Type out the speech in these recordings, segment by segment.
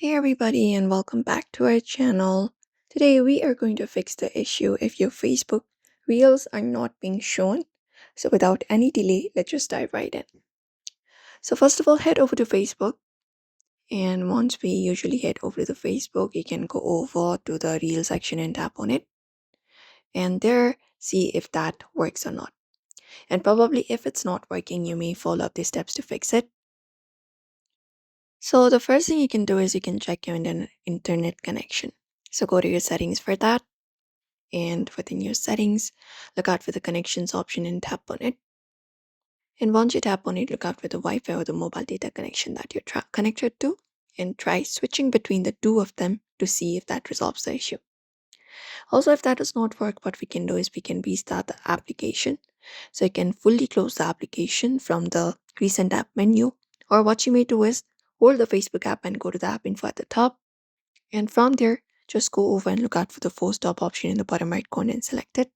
Hey everybody, and welcome back to our channel. Today we are going to fix the issue if your Facebook Reels are not being shown. So without any delay, let's just dive right in. So first of all, head over to Facebook, and once we usually head over to the Facebook, you can go over to the Reel section and tap on it, and there see if that works or not. And probably if it's not working, you may follow up the steps to fix it. So the first thing you can do is you can check your internet connection. So go to your settings for that, and within your settings, look out for the connections option and tap on it. And once you tap on it, look out for the Wi-Fi or the mobile data connection that you're connected to, and try switching between the two of them to see if that resolves the issue. Also, if that does not work, what we can do is we can restart the application. So you can fully close the application from the recent app menu, or what you may do is hold the Facebook app and go to the app info at the top, and from there just go over and look out for the force stop option in the bottom right corner and select it,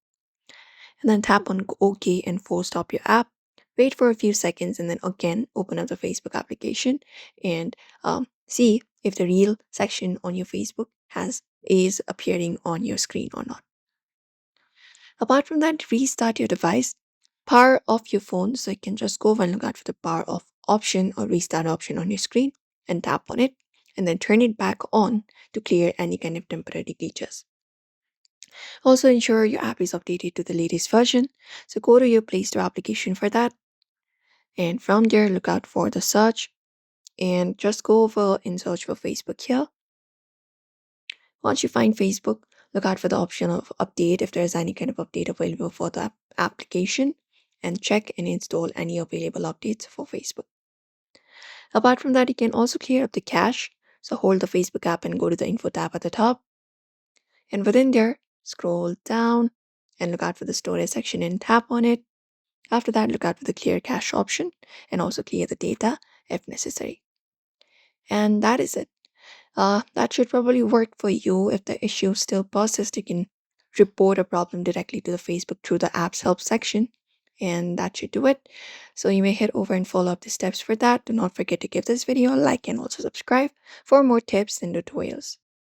and then tap on OK and force stop your app. Wait for a few seconds and then again open up the Facebook application and see if the Reel section on your Facebook is appearing on your screen or not. Apart from that, restart your device, power off your phone, so you can just go over and look out for the power off option or restart option on your screen and tap on it, and then turn it back on to clear any kind of temporary glitches. Also, ensure your app is updated to the latest version. So go to your Play Store application for that. And from there, look out for the search and just go over and search for Facebook here. Once you find Facebook, look out for the option of update if there's any kind of update available for the application, and check and install any available updates for Facebook. Apart from that, you can also clear up the cache. So hold the Facebook app and go to the info tab at the top. And within there, scroll down and look out for the storage section and tap on it. After that, look out for the clear cache option and also clear the data if necessary. And that is it. That should probably work for you. If the issue still persists, you can report a problem directly to the Facebook through the app's help section, and that should do it. So you may head over and follow up the steps for that. Do not forget to give this video a like and also subscribe for more tips and tutorials.